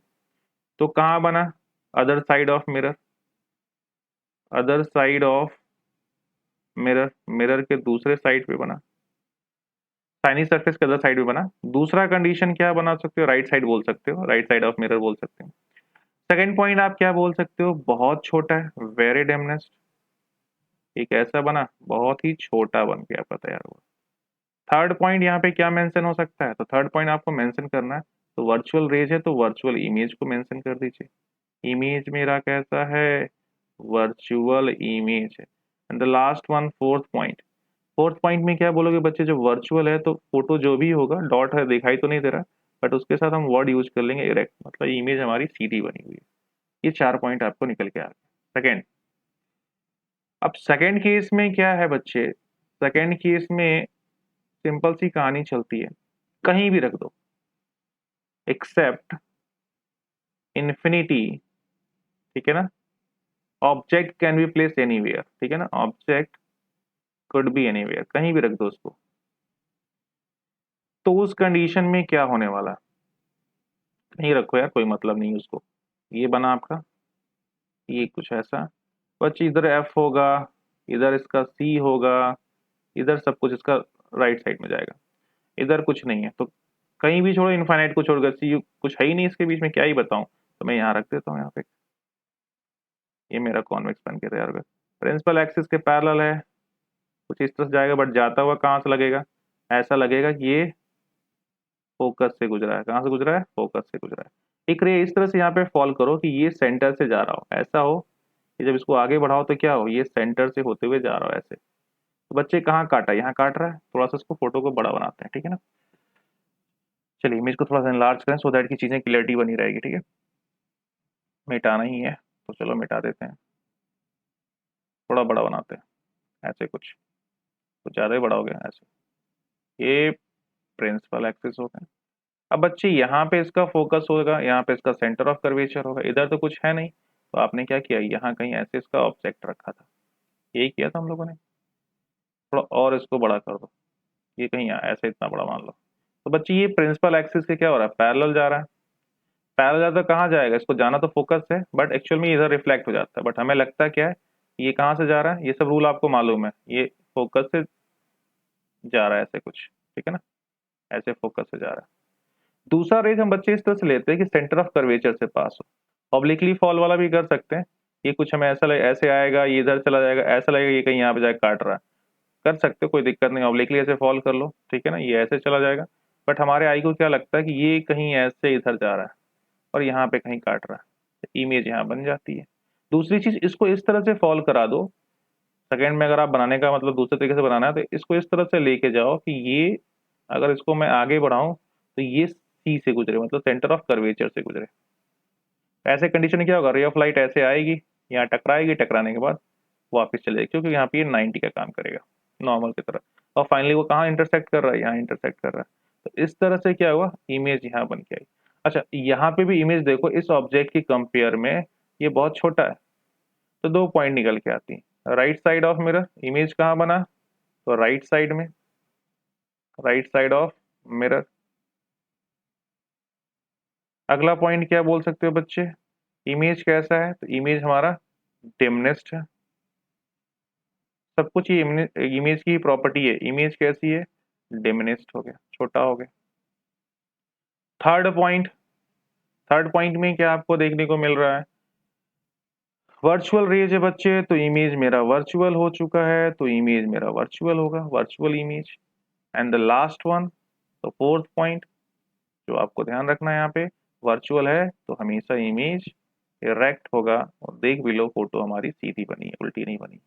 [SPEAKER 1] तो कहाँ बना, other side of mirror, other side of mirror, mirror के दूसरे साइड पे बना, शाइनी सरफेस के अदर साइड पे बना। दूसरा कंडीशन क्या बना सकते हो, राइट साइड बोल सकते हो, राइट साइड ऑफ मिरर बोल सकते हो। सेकंड पॉइंट आप क्या बोल सकते हो, बहुत छोटा है, वेरी डेमनेस्ट, एक ऐसा बना बहुत ही छोटा बन के आपका तैयार हुआ। थर्ड पॉइंट यहाँ पे क्या मेंशन हो सकता है, तो थर्ड पॉइंट आपको मेंशन करना है, तो वर्चुअल रेज है तो वर्चुअल इमेज को मेंशन कर दीजिए, इमेज मेरा कैसा है, वर्चुअल इमेज है। And the last one fourth point, fourth point में क्या बोलोगे बच्चे, जो वर्चुअल है तो फोटो जो भी होगा, डॉट है दिखाई तो नहीं दे रहा बट उसके साथ हम वर्ड यूज कर लेंगे इरेक्ट, मतलब इमेज हमारी सीधी बनी हुई है। ये 4 पॉइंट आपको निकल के आ गए सेकेंड। अब सेकेंड केस में क्या है बच्चे, सेकेंड केस में सिंपल सी कहानी चलती है, कहीं भी रख दो एक्सेप्ट इन्फिनिटी, ठीक है ना, object can be place anywhere, ठीक है ना, ऑब्जेक्ट कुड बी एनीवेयर, कहीं भी रख दो उसको। तो उस कंडीशन में क्या होने वाला, कहीं रखो यार कोई मतलब नहीं उसको, ये बना आपका, ये कुछ ऐसा, बच्चे इधर एफ होगा, इधर इसका सी होगा, इधर सब कुछ इसका राइट साइड में जाएगा, इधर कुछ नहीं है तो कहीं भी छोड़ो, इनफाइनाइट को छोड़कर सी कुछ है ही नहीं इसके बीच में, क्या ही बताऊं, तो मैं यहाँ रख देता हूँ यहाँ पे, ये मेरा कॉन्वेक्स बन के तैयार हो गया। प्रिंसिपल एक्सिस के पैरेलल है, कुछ इस तरह से जाएगा बट जाता हुआ कहाँ से लगेगा, ऐसा लगेगा कि ये फोकस से गुजरा है, कहाँ से गुजरा है, फोकस से गुजरा है। एक रे इस तरह से यहाँ पे फॉल करो कि ये सेंटर से जा रहा हो, ऐसा हो कि जब इसको आगे बढ़ाओ तो क्या हो, ये सेंटर से होते हुए जा रहा हो ऐसे। तो बच्चे कहाँ काटा, यहाँ काट रहा है, थोड़ा सा इसको फोटो को बड़ा बनाते हैं, ठीक है ना। चलिए इमेज को थोड़ा सा एनलार्ज करें सो दैट की चीजें क्लियरिटी बनी रहेगी, ठीक है। मिटाना ही है तो चलो मिटा देते हैं, थोड़ा बड़ा बनाते हैं, ऐसे कुछ ज्यादा ही बड़ा हो गया ऐसे, ये प्रिंसिपल एक्सिस हो गया। अब बच्चे यहाँ पे इसका फोकस होगा, यहाँ पे इसका सेंटर ऑफ कर्वेचर होगा, इधर तो कुछ है नहीं, तो आपने क्या किया, यहाँ कहीं ऐसे इसका ऑब्जेक्ट रखा था, यही किया था हम लोगों ने। थोड़ा और इसको बड़ा कर दो, ये कहीं ऐसे इतना बड़ा मान लो। तो बच्चे ये प्रिंसिपल एक्सिस से क्या हो रहा है, पैरेलल जा रहा है। पैरेलल जाता है कहाँ जाएगा, इसको जाना तो फोकस है, बट एक्चुअल में इधर रिफ्लेक्ट हो जाता है, बट हमें लगता है क्या है, ये कहाँ से जा रहा है, ये सब रूल आपको मालूम है, ये फोकस से जा रहा है ऐसे कुछ, ठीक है ना, ऐसे फोकस से जा रहा है। दूसरा रेज हम बच्चे इस तरह से लेते हैं कि सेंटर ऑफ कर्वेचर से पास हो। ऑब्लिकली फॉल वाला भी कर सकते हैं, ये कुछ हमें ऐसा ऐसे आएगा, ये इधर चला जाएगा, ऐसा लगेगा ये कहीं यहाँ पे जाके काट रहा है, कर सकते हो, कोई दिक्कत नहीं, ऑब्लिकली ऐसे फॉल कर लो, ठीक है ना, ये ऐसे चला जाएगा। बट हमारे आई को क्या लगता है कि ये कहीं ऐसे इधर जा रहा है और यहाँ पे कहीं काट रहा है, इमेज यहाँ बन जाती है। दूसरी चीज, इसको इस तरह से फॉल करा दो, सेकेंड में अगर आप बनाने का मतलब दूसरे तरीके से बनाना है, तो इसको इस तरह से लेके जाओ कि ये, अगर इसको मैं आगे बढ़ाऊं तो ये सी से गुजरे, मतलब सेंटर ऑफ कर्वेचर से गुजरे। ऐसे कंडीशन में क्या होगा, रे ऑफ लाइट ऐसे आएगी, यहाँ टकराएगी, टकराने के बाद वापस चले जाएगी, क्योंकि यहाँ पे ये 90 का काम करेगा नॉर्मल की तरह, और फाइनली वो कहाँ इंटरसेक्ट कर रहा है, यहाँ इंटरसेक्ट कर रहा है। तो इस तरह से क्या हुआ, इमेज यहाँ बन के आई। अच्छा, यहाँ पे भी इमेज देखो, इस ऑब्जेक्ट की कंपेयर में ये बहुत छोटा है, तो 2 पॉइंट निकल के आती है। Right side of mirror, image कहाँ बना, तो राइट साइड में, राइट साइड ऑफ मिरर। अगला पॉइंट क्या बोल सकते हो बच्चे, इमेज कैसा है, तो इमेज हमारा डिमनेस्ट है। सब कुछ ये इमेज की प्रॉपर्टी है, इमेज कैसी है, डिमिनिस्ट हो गया, छोटा हो गया। थर्ड पॉइंट, थर्ड पॉइंट में क्या आपको देखने को मिल रहा है, वर्चुअल रेज है बच्चे, तो इमेज मेरा वर्चुअल हो चुका है, तो इमेज मेरा वर्चुअल होगा, virtual image. And the last one, तो फोर्थ पॉइंट जो आपको ध्यान रखना है यहाँ पे, वर्चुअल है तो हमेशा इमेज इरेक्ट होगा, और देख भी लो फोटो हमारी सीधी बनी है, उल्टी नहीं बनी।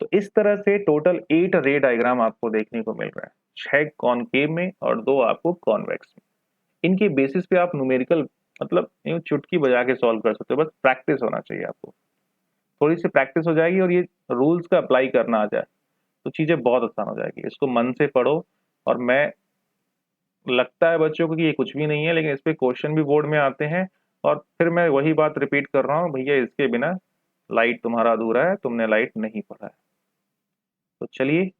[SPEAKER 1] तो इस तरह से टोटल 8 रे डायग्राम आपको देखने को मिल रहा है, 6 कॉनकेव में और 2 आपको कॉन्वेक्स में। इनके बेसिस पे आप न्यूमेरिकल मतलब यूं चुटकी बजा के सॉल्व कर सकते हो, बस प्रैक्टिस होना चाहिए आपको, थोड़ी सी प्रैक्टिस हो जाएगी और ये रूल्स का अप्लाई करना आ जाए तो चीजें बहुत आसान हो जाएगी। इसको मन से पढ़ो, और मैं लगता है बच्चों को कि ये कुछ भी नहीं है, लेकिन इस पे क्वेश्चन भी बोर्ड में आते हैं, और फिर मैं वही बात रिपीट कर रहा हूँ, भैया इसके बिना लाइट तुम्हारा अधूरा है, तुमने लाइट नहीं पढ़ा है। तो चलिए,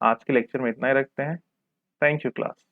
[SPEAKER 1] आज के लेक्चर में इतना ही रखते हैं। Thank you class.